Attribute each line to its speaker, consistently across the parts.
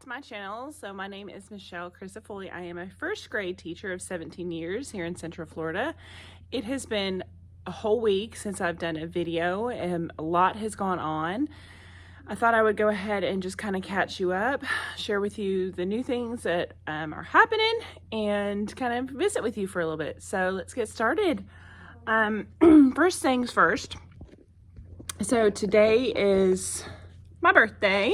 Speaker 1: to my channel. So my name is Michelle Crisafulli. I am a first grade teacher of 17 years here in Central Florida. It has been a whole week since I've done a video and a lot has gone on. I thought I would go ahead and just kind of catch you up, share with you the new things that are happening, and kind of visit with you for a little bit. So let's get started. First things first. So today is my birthday.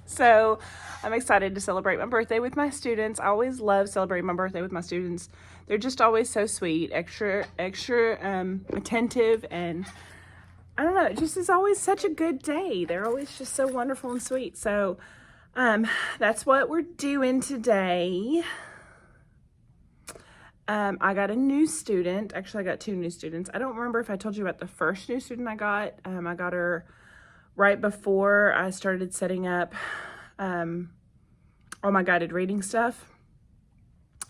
Speaker 1: So I'm excited to celebrate my birthday with my students. I always love celebrating my birthday with my students. They're just always so sweet, extra attentive, and I don't know, it just is always such a good day. They're always just so wonderful and sweet. So that's what we're doing today. I got a new student. Actually, I got two new students. I don't remember if I told you about the first new student I got. I got her right before I started setting up all my guided reading stuff.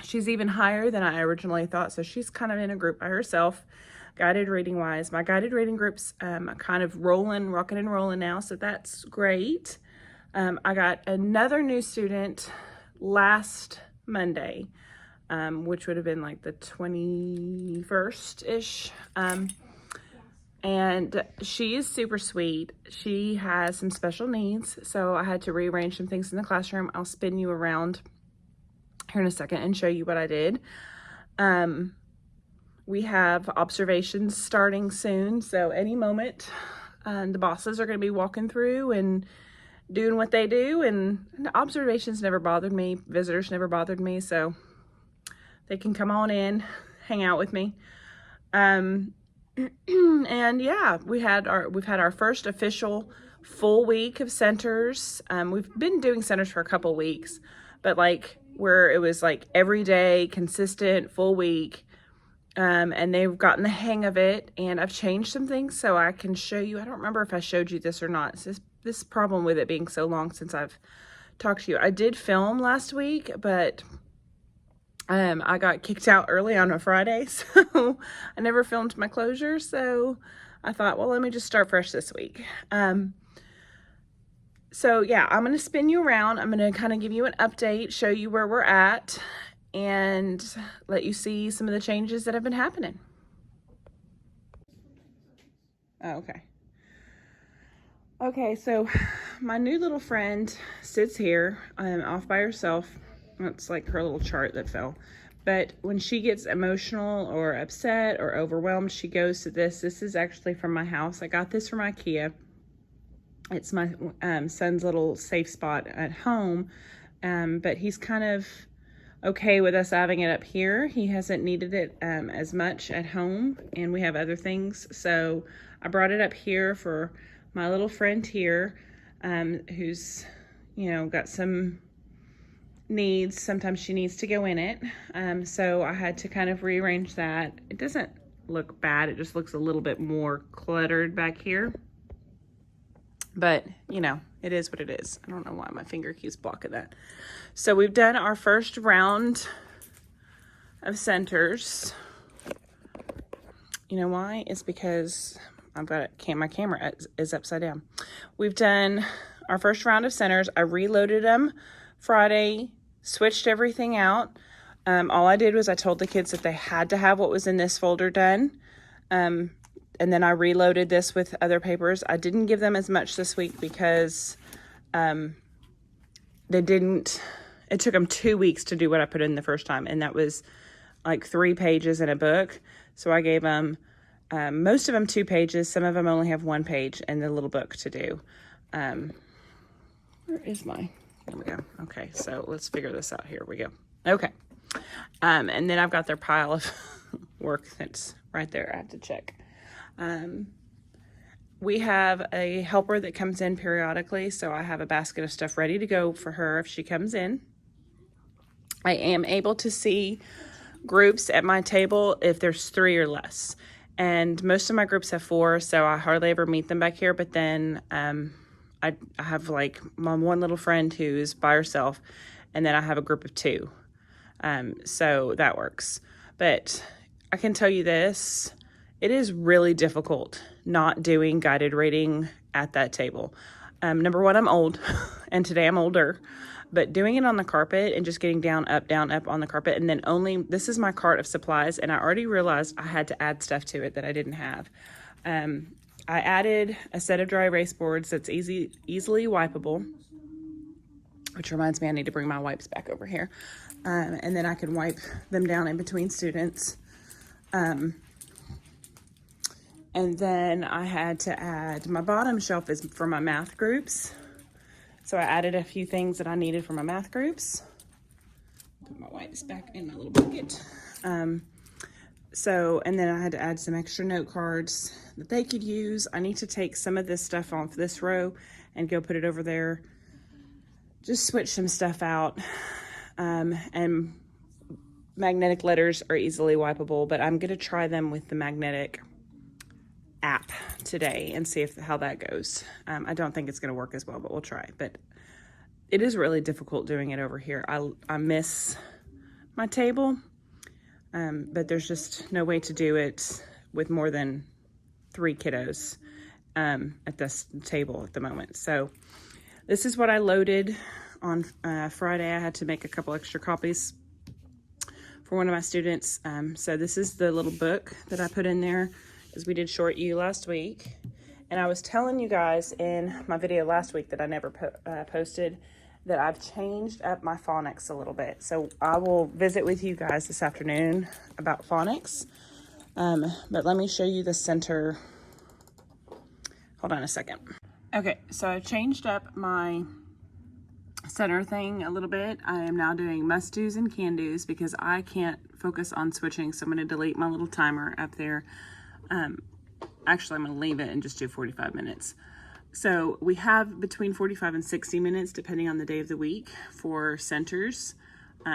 Speaker 1: She's even higher than I originally thought, so she's kind of in a group by herself, guided reading wise. My guided reading group's kind of rocking and rolling now, so that's great. I got another new student last Monday, which would have been like the 21st-ish. And she is super sweet. She has some special needs, so I had to rearrange some things in the classroom. I'll spin you around here in a second and show you what I did. We have observations starting soon, so any moment the bosses are going to be walking through and doing what they do, and observations never bothered me. Visitors never bothered me, so they can come on in, hang out with me. And yeah, we've had our first official full week of centers. We've been doing centers for a couple weeks, but like where it was like every day, consistent, full week. And they've gotten the hang of it, and I've changed some things so I can show you. I don't remember if I showed you this or not. It's this problem with it being so long since I've talked to you. I did film last week, but I got kicked out early on a Friday, so I never filmed my closure. So I thought, well, let me just start fresh this week. So yeah, I'm going to spin you around. I'm going to kind of give you an update, show you where we're at, and let you see some of the changes that have been happening. Oh, okay. Okay, so my new little friend sits here off by herself. It's like her little chart that fell. But when she gets emotional or upset or overwhelmed, she goes to this. This is actually from my house. I got this from IKEA. It's my son's little safe spot at home. But he's kind of okay with us having it up here. He hasn't needed it as much at home, and we have other things. So I brought it up here for my little friend here, who's, got some needs. Sometimes she needs to go in it. So I had to kind of rearrange that. It doesn't look bad. It just looks a little bit more cluttered back here. But, it is what it is. I don't know why my finger keeps blocking that. So we've done our first round of centers. You know why? It's because I've got my camera is upside down. We've done our first round of centers. I reloaded them Friday, switched everything out. All I did was I told the kids that they had to have what was in this folder done. And then I reloaded this with other papers. I didn't give them as much this week because it took them 2 weeks to do what I put in the first time. And that was like 3 pages in a book. So I gave them, most of them 2 pages. Some of them only have 1 page in the little book to do. Where is there we go. Okay, so let's figure this out. Here we go. Okay. And then I've got their pile of work that's right there. I have to check. We have a helper that comes in periodically, so I have a basket of stuff ready to go for her if she comes in. I am able to see groups at my table if there's 3 or less. And most of my groups have 4, so I hardly ever meet them back here. But then I have like my one little friend who's by herself, and then I have a group of 2. So that works. But I can tell you this, it is really difficult not doing guided reading at that table. Number one, I'm old, and today I'm older. but doing it on the carpet and just getting down, up on the carpet, and then this is my cart of supplies, and I already realized I had to add stuff to it that I didn't have. I added a set of dry erase boards that's easily wipeable, which reminds me I need to bring my wipes back over here. And then I can wipe them down in between students. And then I had to add, my bottom shelf is for my math groups. So I added a few things that I needed for my math groups. Put my wipes back in my little bucket. And then I had to add some extra note cards that they could use. I need to take some of this stuff off this row and go put it over there. Just switch some stuff out. And magnetic letters are easily wipeable, but I'm gonna try them with the magnetic app today and see how that goes. I don't think it's gonna work as well, but we'll try. But it is really difficult doing it over here. I miss my table, but there's just no way to do it with more than 3 kiddos at this table at the moment. So this is what I loaded on Friday. I had to make a couple extra copies for one of my students. So this is the little book that I put in there, as we did Short U last week. And I was telling you guys in my video last week that I never posted that I've changed up my phonics a little bit. So I will visit with you guys this afternoon about phonics. But let me show you the center. Hold on a second. Okay, so I changed up my center thing a little bit. I am now doing must-dos and can-dos because I can't focus on switching. So I'm going to delete my little timer up there. Actually, I'm going to leave it and just do 45 minutes. So we have between 45 and 60 minutes, depending on the day of the week, for centers.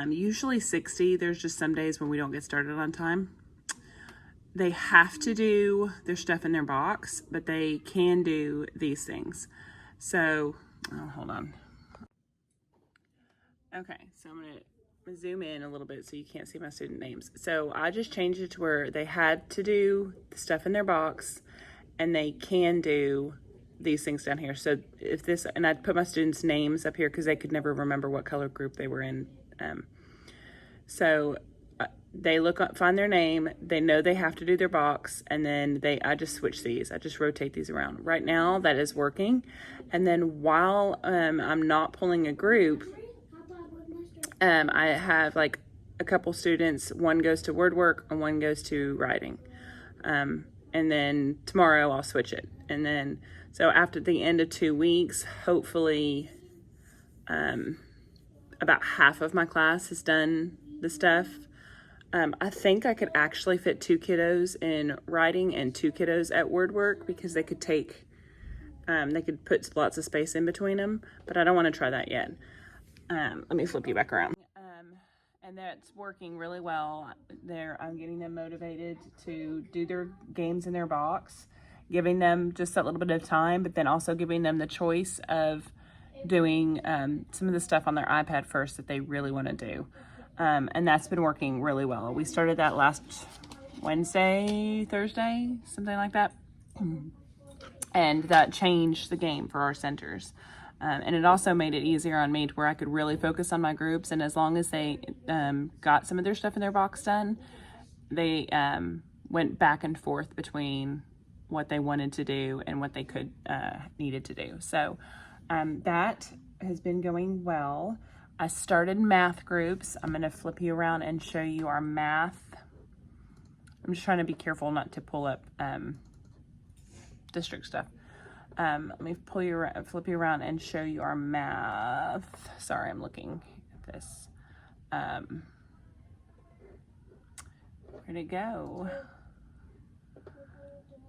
Speaker 1: Usually 60. There's just some days when we don't get started on time. They have to do their stuff in their box, but they can do these things. So, hold on. Okay, so I'm going to zoom in a little bit so you can't see my student names. So I just changed it to where they had to do the stuff in their box, and they can do these things down here. So if this, and I put my students' names up here because they could never remember what color group they were in. They look up, find their name, they know they have to do their box, and then I just switch these. I just rotate these around. Right now, that is working. And then while I'm not pulling a group, I have like a couple students, one goes to word work and one goes to writing. And then tomorrow I'll switch it. And then, so after the end of 2 weeks, hopefully about half of my class has done the stuff. I think I could actually fit 2 kiddos in writing and 2 kiddos at word work because they could they could put lots of space in between them, but I don't want to try that yet. Let me flip you back around. And that's working really well. I'm getting them motivated to do their games in their box, giving them just that little bit of time, but then also giving them the choice of doing some of the stuff on their iPad first that they really want to do. And that's been working really well. We started that last Thursday, something like that. And that changed the game for our centers. And it also made it easier on me to where I could really focus on my groups. And as long as they got some of their stuff in their box done, they went back and forth between what they wanted to do and what they needed to do. So that has been going well. I started math groups. I'm going to flip you around and show you our math. I'm just trying to be careful not to pull up district stuff. Let me flip you around and show you our math. Sorry, I'm looking at this. Where'd it go?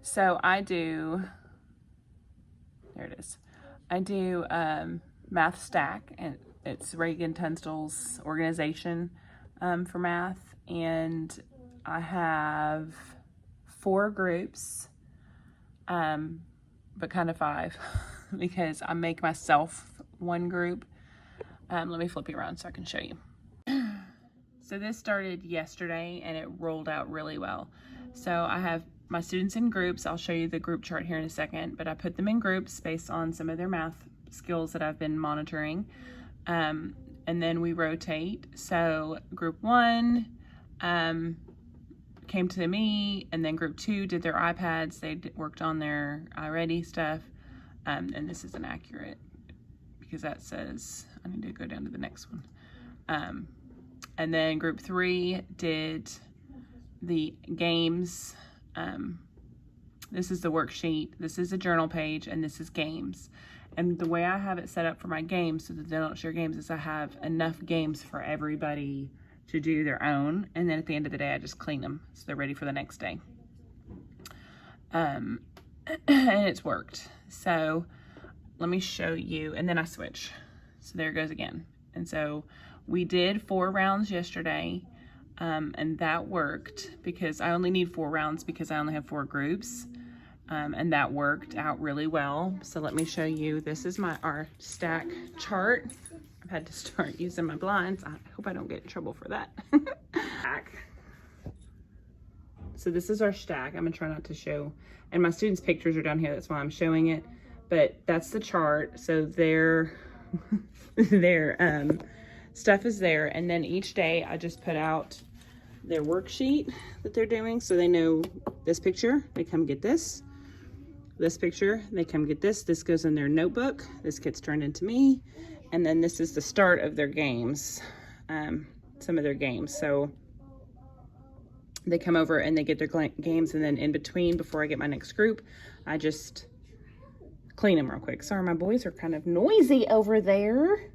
Speaker 1: So I do, there it is. I do Math Stack, and it's Reagan Tunstall's organization for math. And I have 4 groups, but kind of 5 because I make myself one group. Let me flip you around so I can show you. So this started yesterday and it rolled out really well. So I have my students in groups. I'll show you the group chart here in a second, but I put them in groups based on some of their math skills that I've been monitoring. And then we rotate. So group 1 came to me, and then group 2 did their iPads. They worked on their iReady stuff. And this is inaccurate because that says, I need to go down to the next one. And then group 3 did the games. This is the worksheet, this is a journal page, and this is games. And the way I have it set up for my games so that they don't share games is I have enough games for everybody to do their own. And then at the end of the day, I just clean them so they're ready for the next day. And it's worked. So let me show you, and then I switch. So there it goes again. And so we did 4 rounds yesterday, and that worked because I only need 4 rounds because I only have 4 groups. And that worked out really well. So let me show you, this is our stack chart. I've had to start using my blinds. I hope I don't get in trouble for that. So this is our stack. I'm gonna try not to show, and my students' pictures are down here, that's why I'm showing it. But that's the chart. So their stuff is there, and then each day I just put out their worksheet that they're doing, so they know this picture, they come get this. This picture, they come get this. This goes in their notebook. This gets turned into me. And then this is the start of their games, some of their games. So they come over and they get their games, and then in between, before I get my next group, I just clean them real quick. Sorry, my boys are kind of noisy over there.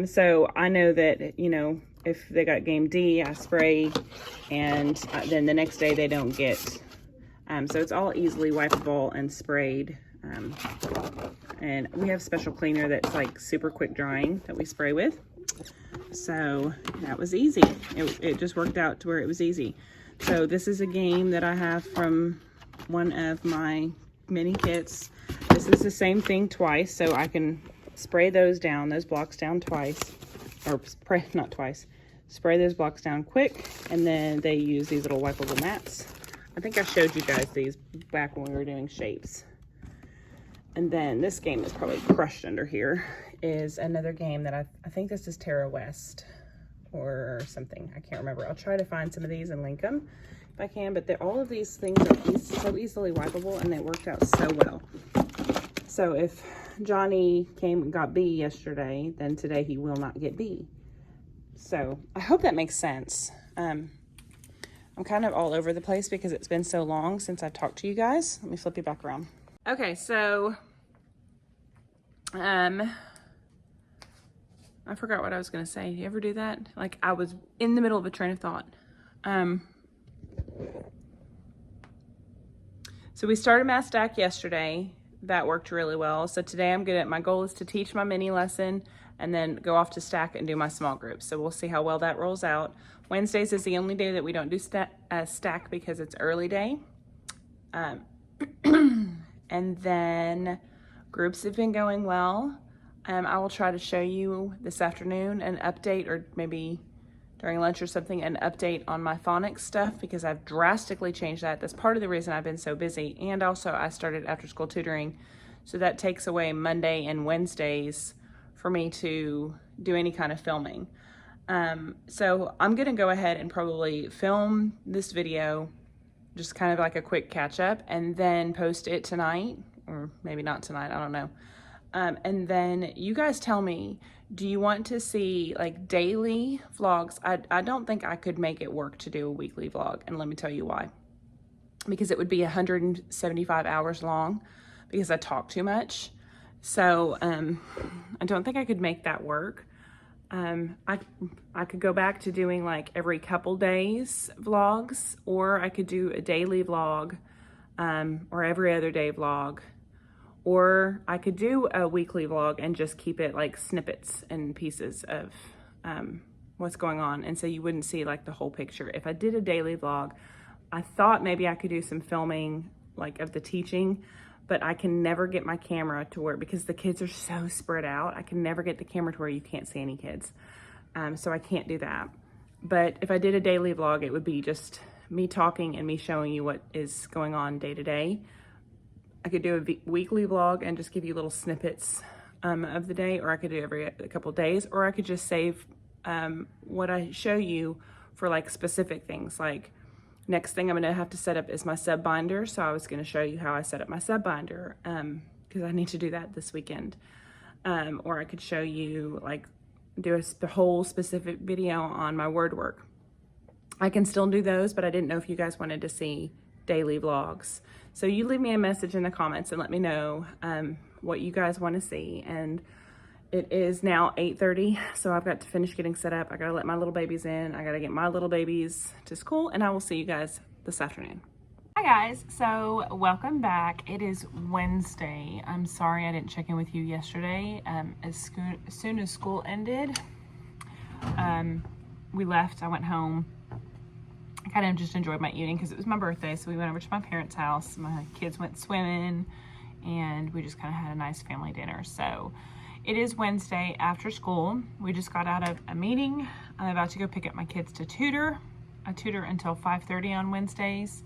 Speaker 1: So I know that, you know, if they got game D, I spray, and then the next day they don't get. So it's all easily wipeable and sprayed. And we have special cleaner that's like super quick drying that we spray with. So that was easy. It just worked out to where it was easy. So this is a game that I have from one of my mini kits. This is the same thing twice, so I can spray those blocks down twice, or spray, not twice, spray those blocks down quick, and then they use these little wipeable mats. I think I showed you guys these back when we were doing shapes. And then this game is probably crushed under here, is another game that I think this is Terra West or something. I can't remember. I'll try to find some of these and link them if I can, but all of these things are so easily wipeable, and they worked out so well. So if Johnny came and got B yesterday, then today he will not get B. So I hope that makes sense. I'm kind of all over the place because it's been so long since I've talked to you guys. Let me flip you back around. Okay, so I forgot what I was gonna say. You ever do that? Like, I was in the middle of a train of thought. So we started Math Stack yesterday. That worked really well. So today my goal is to teach my mini lesson and then go off to Stack and do my small groups. So we'll see how well that rolls out. Wednesdays is the only day that we don't do Stack because it's early day. And then groups have been going well. I will try to show you this afternoon an update, or maybe during lunch or something, an update on my phonics stuff, because I've drastically changed that. That's part of the reason I've been so busy. And also I started after school tutoring. So that takes away Monday and Wednesdays for me to do any kind of filming. So I'm gonna go ahead and probably film this video, just kind of like a quick catch up, and then post it tonight, or maybe not tonight, I don't know. And then you guys tell me, do you want to see like daily vlogs? I don't think I could make it work to do a weekly vlog, and let me tell you why. Because it would be 175 hours long because I talk too much. So I don't think I could make that work. I could go back to doing like every couple days vlogs, or I could do a daily vlog, or every other day vlog, or I could do a weekly vlog and just keep it like snippets and pieces of what's going on, and so you wouldn't see like the whole picture. If I did a daily vlog, I thought maybe I could do some filming like of the teaching, but I can never get my camera to where, because the kids are so spread out, I can never get the camera to where you can't see any kids. So I can't do that. But if I did a daily vlog, it would be just me talking and me showing you what is going on day to day. I could do a weekly vlog and just give you little snippets of the day, or I could do every a couple days, or I could just save what I show you for like specific things. Like next thing I'm going to have to set up is my sub binder. So I was going to show you how I set up my sub binder because I need to do that this weekend. Or I could show you like do a whole specific video on my word work. I can still do those, but I didn't know if you guys wanted to see daily vlogs. So you leave me a message in the comments and let me know what you guys want to see. And it is now 8:30, so I've got to finish getting set up. I gotta let my little babies in. I gotta get my little babies to school, and I will see you guys this afternoon. Hi guys, so welcome back. It is Wednesday. I'm sorry I didn't check in with you yesterday. As soon as school ended, we left. I went home. I kind of just enjoyed my evening because it was my birthday, so we went over to my parents' house. My kids went swimming, and we just kind of had a nice family dinner. So it is Wednesday after school. We just got out of a meeting. I'm about to go pick up my kids to tutor. I tutor until 5:30 on Wednesdays.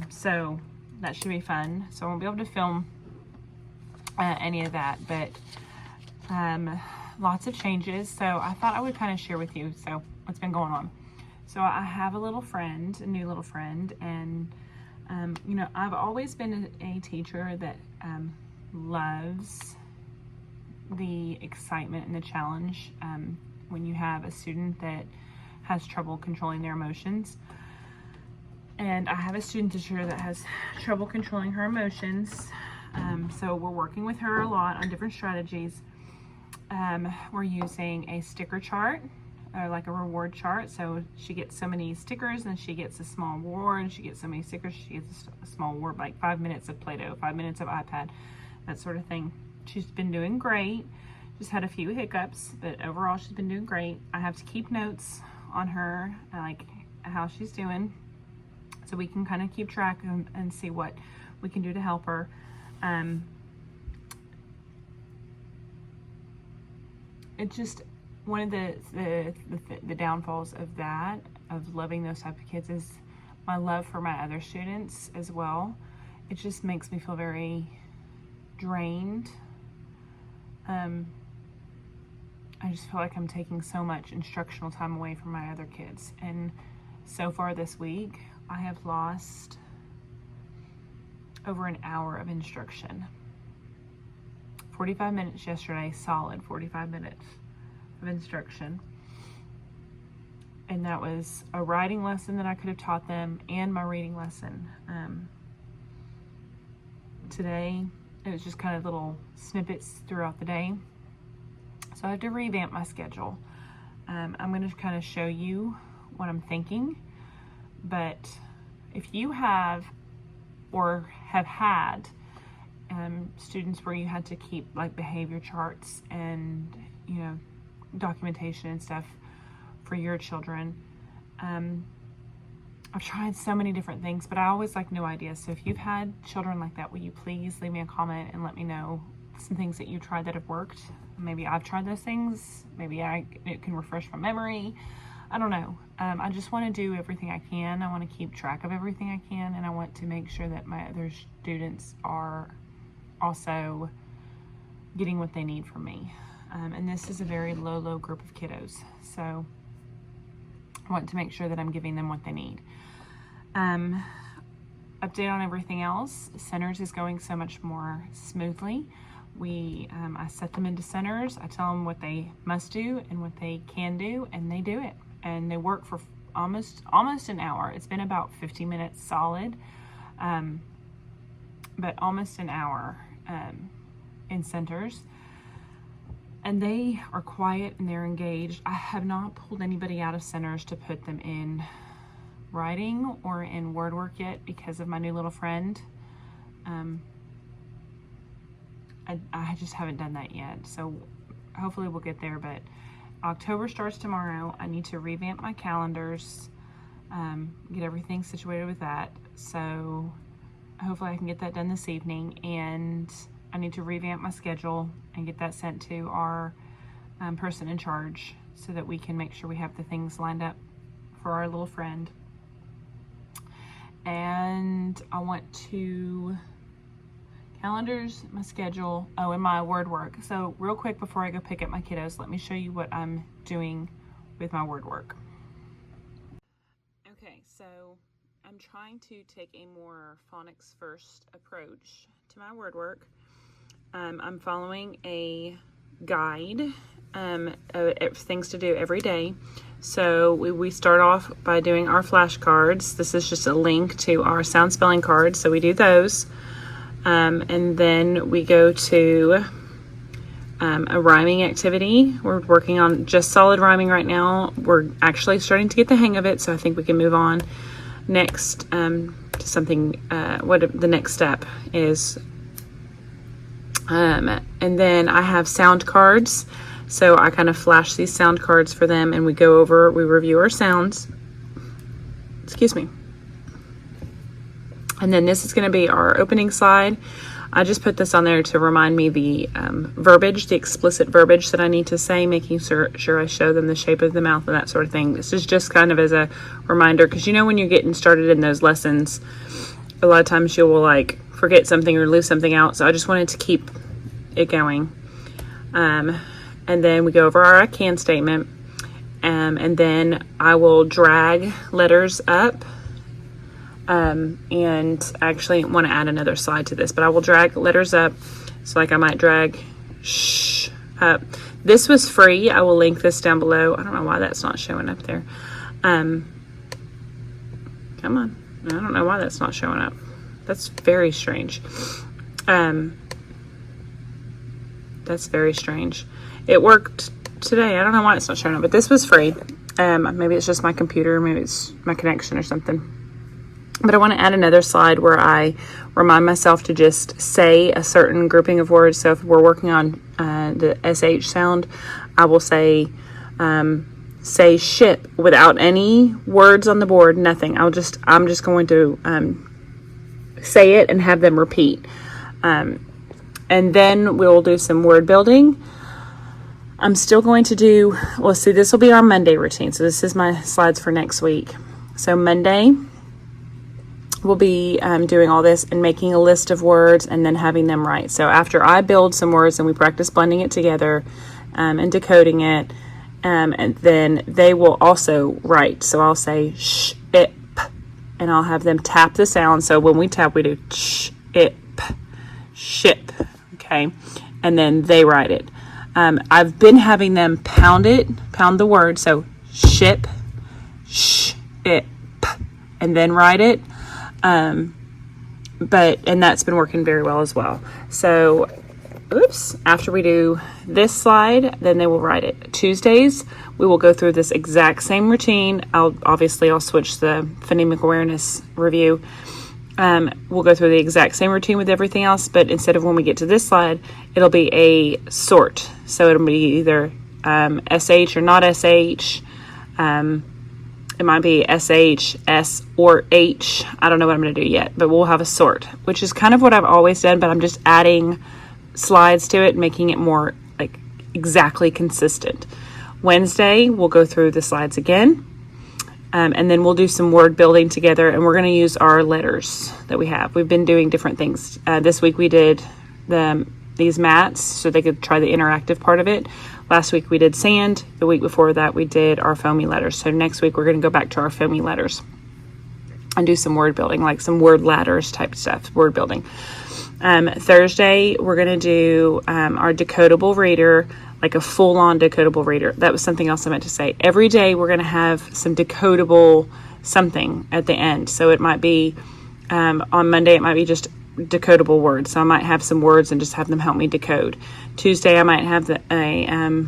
Speaker 1: So that should be fun. So I won't be able to film any of that, but lots of changes. So I thought I would kind of share with you what's been going on. So I have a little friend, a new little friend, and you know, I've always been a teacher that loves the excitement and the challenge when you have a student that has trouble controlling their emotions. And I have a student teacher that has trouble controlling her emotions. So we're working with her a lot on different strategies. We're using a sticker chart, or like a reward chart. So she gets so many stickers and she gets a small reward. She gets so many stickers, she gets a small reward, like 5 minutes of Play-Doh, 5 minutes of iPad, that sort of thing. She's been doing great. Just had a few hiccups, but overall she's been doing great. I have to keep notes on her, like how she's doing, so we can kind of keep track and see what we can do to help her. It's just one of the downfalls of that, of loving those type of kids, is my love for my other students as well. It just makes me feel very drained. I just feel like I'm taking so much instructional time away from my other kids. And so far this week, I have lost over an hour of instruction. 45 minutes yesterday, solid 45 minutes of instruction. And that was a writing lesson that I could have taught them and my reading lesson. Today, it was just kind of little snippets throughout the day. So I have to revamp my schedule. I'm going to kind of show you what I'm thinking. But if you have or have had students where you had to keep like behavior charts and, you know, documentation and stuff for your children, I've tried so many different things, but I always like new ideas. So if you've had children like that, will you please leave me a comment and let me know some things that you tried that have worked? Maybe I've tried those things. Maybe it can refresh my memory. I don't know. I just want to do everything I can. I want to keep track of everything I can, and I want to make sure that my other students are also getting what they need from me. And this is a very low group of kiddos. So I want to make sure that I'm giving them what they need. Update on everything else. Centers is going so much more smoothly. I set them into centers. I tell them what they must do and what they can do, and they do it. And they work for almost an hour. It's been about 50 minutes solid, but almost an hour in centers. And they are quiet and they're engaged. I have not pulled anybody out of centers to put them in writing or in word work yet because of my new little friend. I just haven't done that yet. So hopefully we'll get there, but October starts tomorrow. I need to revamp my calendars, get everything situated with that. So hopefully I can get that done this evening, and I need to revamp my schedule and get that sent to our person in charge so that we can make sure we have the things lined up for our little friend. And I want to calendars, my schedule, oh, and my word work. So real quick before I go pick up my kiddos, let me show you what I'm doing with my word work. Okay, so I'm trying to take a more phonics first approach to my word work. I'm following a guide, things to do every day. So we start off by doing our flashcards. This is just a link to our sound spelling cards, so we do those. And then we go to a rhyming activity. We're working on just solid rhyming right now. We're actually starting to get the hang of it, so I think we can move on next to something, what the next step is. And then I have sound cards, so I kind of flash these sound cards for them, and we review our sounds. Excuse me. And then this is going to be our opening slide. I just put this on there to remind me the verbiage, the explicit verbiage that I need to say, making sure I show them the shape of the mouth and that sort of thing. This is just kind of as a reminder, because when you're getting started in those lessons, a lot of times you will like forget something or lose something out. So I just wanted to keep it going. And then we go over our I can statement. And then I will drag letters up. And I actually want to add another slide to this, but I will drag letters up. So like I might drag sh up. This was free. I will link this down below. I don't know why that's not showing up there. Come on. I don't know why that's not showing up. That's very strange. That's very strange. It worked today. I don't know why it's not showing up, but this was free. Maybe it's just my computer. Maybe it's my connection or something. But I want to add another slide where I remind myself to just say a certain grouping of words. So if we're working on the SH sound, I will say ship without any words on the board, nothing. I'm just going to say it and have them repeat. And then we'll do some word building. I'm still going to do, this will be our Monday routine. So this is my slides for next week. So Monday, we'll be doing all this and making a list of words and then having them write. So after I build some words and we practice blending it together and decoding it, and then they will also write. So I'll say sh, it, p, and I'll have them tap the sound. So when we tap, we do sh, it, p, ship, okay? And then they write it. I've been having them pound the word. So ship, sh, it, p, and then write it. And that's been working very well as well. So, after we do this slide, then they will write it. Tuesdays, we will go through this exact same routine. I'll switch the phonemic awareness review. We'll go through the exact same routine with everything else, but instead of when we get to this slide, it'll be a sort. So it'll be either SH or not SH. It might be SH, S, or H. I don't know what I'm going to do yet, but we'll have a sort, which is kind of what I've always done, but I'm just adding slides to it, making it more like exactly consistent. Wednesday, we'll go through the slides again, and then we'll do some word building together, and we're going to use our letters that we have. We've been doing different things. This week we did these mats, so they could try the interactive part of it. Last week we did sand. The week before that we did our foamy letters. So next week we're going to go back to our foamy letters and do some word building, like some word ladders type stuff, word building. Thursday we're going to do our decodable reader, like a full-on decodable reader. That was something else I meant to say. Every day we're going to have some decodable something at the end. So it might be on Monday it might be just decodable words. So I might have some words and just have them help me decode. Tuesday I might have a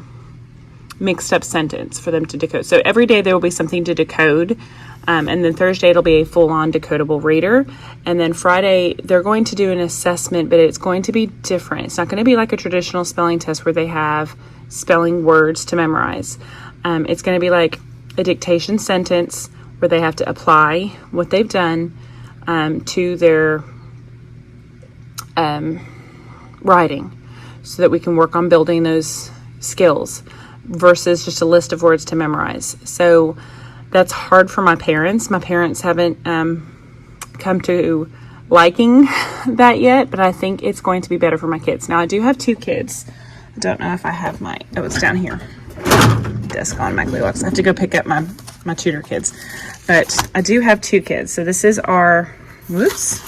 Speaker 1: mixed up sentence for them to decode. So every day there will be something to decode. And then Thursday it'll be a full-on decodable reader. And then Friday they're going to do an assessment, but it's going to be different. It's not going to be like a traditional spelling test where they have spelling words to memorize. It's going to be like a dictation sentence where they have to apply what they've done to their writing, so that we can work on building those skills versus just a list of words to memorize. So that's hard for my parents. My parents haven't come to liking that yet, but I think it's going to be better for my kids. Now, I do have 2 kids. I don't know if I have my, oh, it's down here. Desk on my glue box. I have to go pick up my tutor kids. But I do have 2 kids. So this is our, whoops.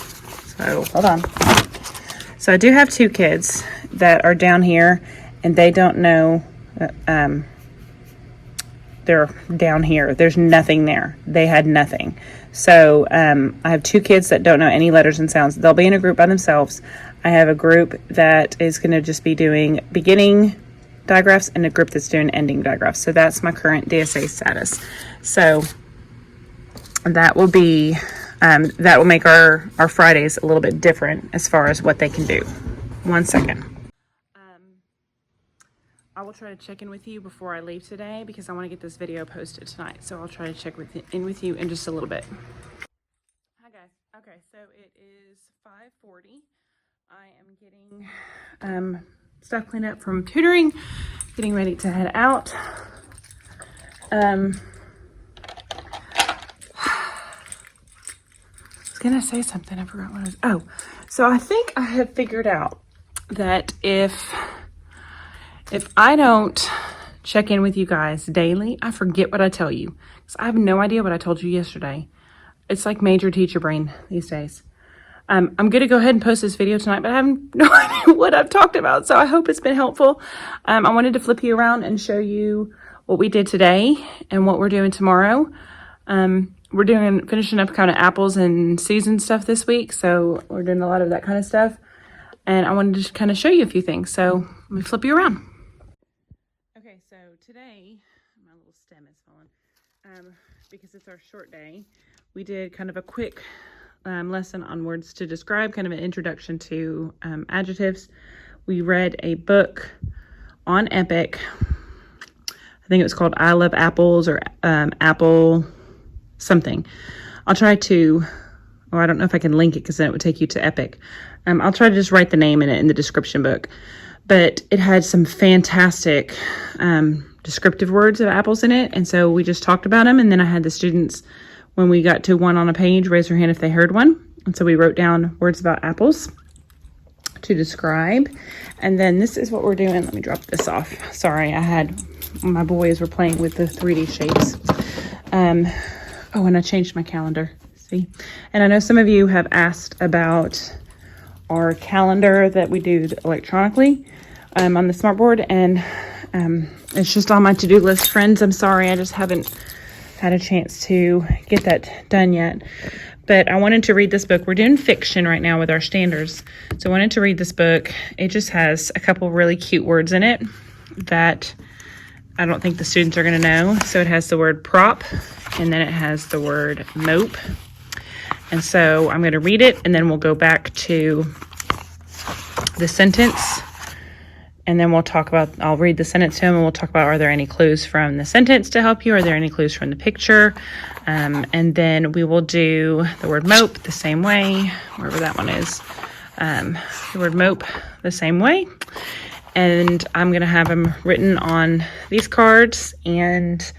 Speaker 1: So hold on. So I do have 2 kids that are down here, and they don't know, they're down here. There's nothing there. They had nothing. So I have 2 kids that don't know any letters and sounds. They'll be in a group by themselves. I have a group that is going to just be doing beginning digraphs and a group that's doing ending digraphs. So that's my current DSA status. So that will be, that will make our Fridays a little bit different as far as what they can do. 1 second. I will try to check in with you before I leave today because I want to get this video posted tonight. So I'll try to check in with you in just a little bit. Hi guys. Okay, so it is 5:40. I am getting stuff cleaned up from tutoring, getting ready to head out. I was gonna say something, I forgot what it was. Oh, so I think I have figured out that if I don't check in with you guys daily, I forget what I tell you. So I have no idea what I told you yesterday. It's like major teacher brain these days. I'm going to go ahead and post this video tonight, but I have no idea what I've talked about. So I hope it's been helpful. I wanted to flip you around and show you what we did today and what we're doing tomorrow. We're finishing up kind of apples and season stuff this week. So we're doing a lot of that kind of stuff. And I wanted to just kind of show you a few things. So let me flip you around. Okay, so today, my little stem is falling, because it's our short day. We did kind of a quick lesson on words to describe, kind of an introduction to adjectives. We read a book on Epic. I think it was called I Love Apples or Apple something. I'll try to, I don't know if I can link it because then it would take you to Epic. I'll try to just write the name in it in the description book. But it had some fantastic descriptive words of apples in it. And so we just talked about them. And then I had the students, when we got to one on a page, raise their hand if they heard one. And so we wrote down words about apples to describe. And then this is what we're doing. Let me drop this off. Sorry, my boys were playing with the 3D shapes. Oh, and I changed my calendar. See? And I know some of you have asked about our calendar that we do electronically on the smartboard, and it's just on my to-do list. Friends, I'm sorry, I just haven't had a chance to get that done yet. But I wanted to read this book. We're doing fiction right now with our standards. So I wanted to read this book. It just has a couple really cute words in it that I don't think the students are going to know. So it has the word prop, and then it has the word mope. And so I'm going to read it, and then we'll go back to the sentence, and then we'll talk about, I'll read the sentence to him, and we'll talk about, are there any clues from the sentence to help you? Are there any clues from the picture? And then we will do the word mope the same way, wherever that one is. The word mope the same way. And I'm going to have them written on these cards, and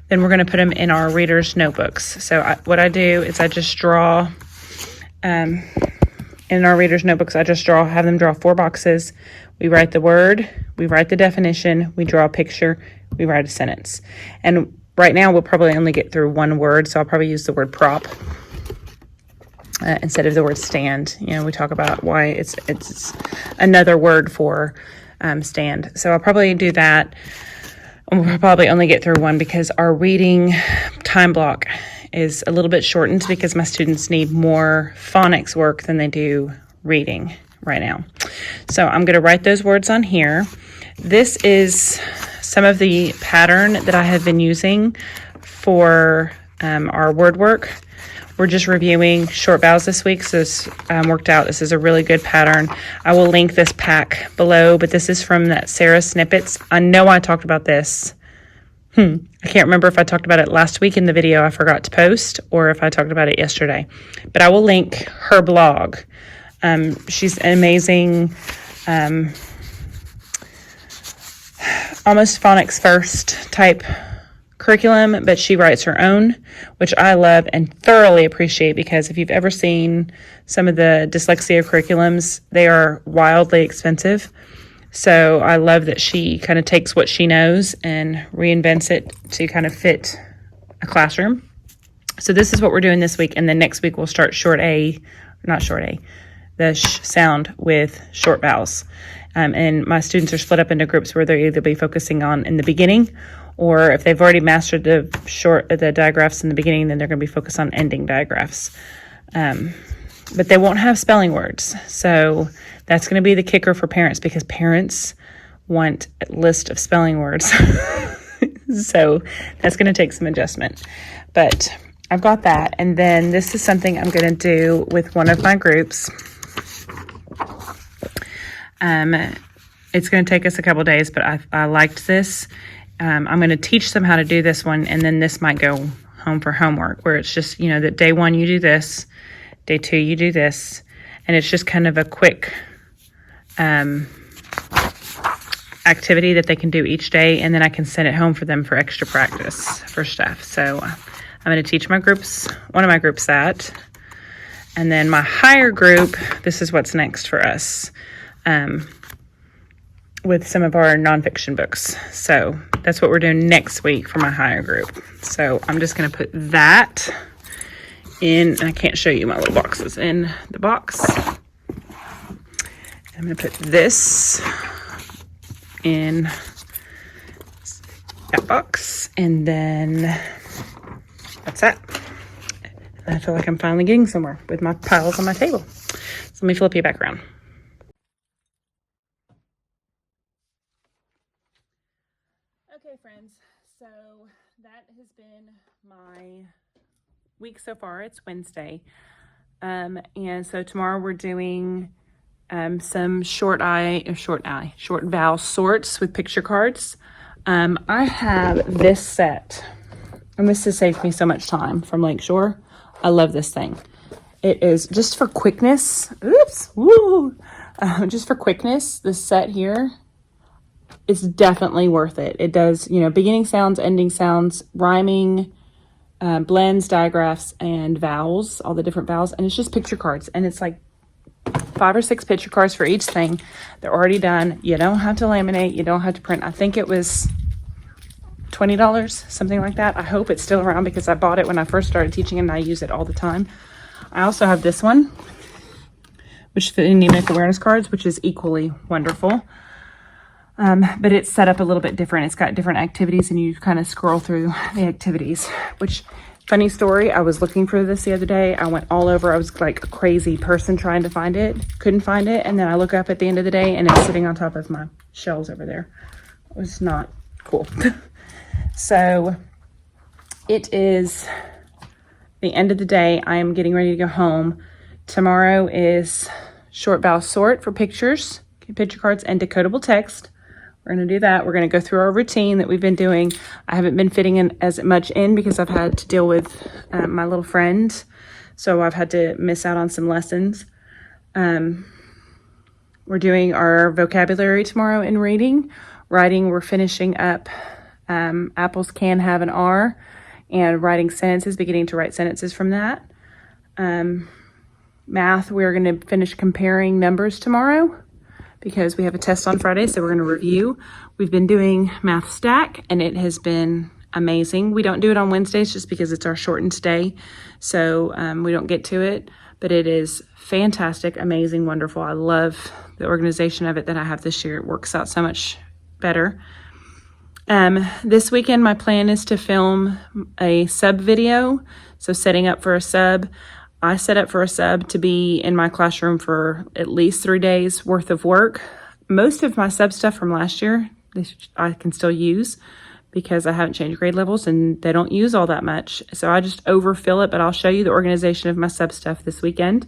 Speaker 1: then we're going to put them in our readers' notebooks. So what I do is I just draw, in our readers' notebooks, I just have them draw 4 boxes. We write the word, we write the definition, we draw a picture, we write a sentence. And right now we'll probably only get through 1 word, so I'll probably use the word prop instead of the word stand. You know, we talk about why it's another word for stand. So I'll probably do that. We'll probably only get through 1 because our reading time block is a little bit shortened because my students need more phonics work than they do reading right now. So I'm going to write those words on here. This is some of the pattern that I have been using for our word work. We're just reviewing short vowels this week, so this worked out. This is a really good pattern. I will link this pack below, but this is from that Sarah Snippets. I know I talked about this. I can't remember if I talked about it last week in the video I forgot to post or if I talked about it yesterday. But I will link her blog. She's an amazing, almost phonics first type curriculum, but she writes her own, which I love and thoroughly appreciate, because if you've ever seen some of the dyslexia curriculums, they are wildly expensive. So I love that she kind of takes what she knows and reinvents it to kind of fit a classroom. So this is what we're doing this week, and then next week we'll start the sh sound with short vowels. And my students are split up into groups where they'll either be focusing on in the beginning, or if they've already mastered the digraphs in the beginning, then they're going to be focused on ending digraphs. But they won't have spelling words. So that's going to be the kicker for parents, because parents want a list of spelling words. So that's going to take some adjustment. But I've got that. And then this is something I'm going to do with one of my groups. It's going to take us a couple days, but I liked this. I'm going to teach them how to do this one, and then this might go home for homework, where it's just, that day 1 you do this, day 2 you do this, and it's just kind of a quick activity that they can do each day, and then I can send it home for them for extra practice for stuff. So I'm going to teach one of my groups that, and then my higher group, this is what's next for us. With some of our nonfiction books. So that's what we're doing next week for my higher group. So I'm just going to put that in. I can't show you my little boxes in the box. I'm going to put this in that box, and then that's that. I feel like I'm finally getting somewhere with my piles on my table. So let me flip you back around. Okay, friends, so that has been my week so far. It's Wednesday. And so tomorrow we're doing some short vowel sorts with picture cards. I have this set, and this has saved me so much time from Lakeshore. I love this thing. It is just for quickness. Just for quickness, this set here, it's definitely worth it. It does, beginning sounds, ending sounds, rhyming, blends, digraphs, and vowels, all the different vowels. And it's just picture cards. And it's like 5 or 6 picture cards for each thing. They're already done. You don't have to laminate. You don't have to print. I think it was $20, something like that. I hope it's still around, because I bought it when I first started teaching and I use it all the time. I also have this one, which is the anemic awareness cards, which is equally wonderful. But it's set up a little bit different. It's got different activities, and you kind of scroll through the activities, which, funny story, I was looking for this the other day. I went all over. I was like a crazy person trying to find it. Couldn't find it. And then I look up at the end of the day, and it's sitting on top of my shelves over there. It was not cool. So it is the end of the day. I am getting ready to go home. Tomorrow is short vowel sort for picture cards, and decodable text. We're going to do that. We're going to go through our routine that we've been doing. I haven't been fitting in as much in because I've had to deal with my little friend. So I've had to miss out on some lessons. We're doing our vocabulary tomorrow in reading. Writing, we're finishing up apples can have an R, and writing sentences, beginning to write sentences from that. Math, we're going to finish comparing numbers tomorrow, because we have a test on Friday, so we're going to review. We've been doing Math Stack, and it has been amazing. We don't do it on Wednesdays just because it's our shortened day, so we don't get to it, but it is fantastic, amazing, wonderful. I love the organization of it that I have this year. It works out so much better. This weekend, my plan is to film a sub video, so setting up for a sub. I set up for a sub to be in my classroom for at least 3 days worth of work. Most of my sub stuff from last year, I can still use because I haven't changed grade levels and they don't use all that much. So I just overfill it, but I'll show you the organization of my sub stuff this weekend.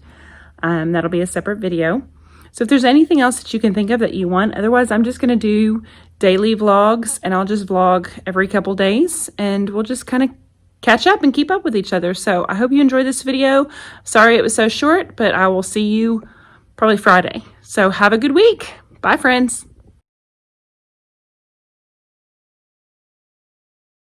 Speaker 1: That'll be a separate video. So if there's anything else that you can think of that you want, otherwise I'm just going to do daily vlogs, and I'll just vlog every couple days, and we'll just kind of catch up and keep up with each other. So I hope you enjoyed this video. Sorry it was so short, but I will see you probably Friday. So have a good week. Bye, friends.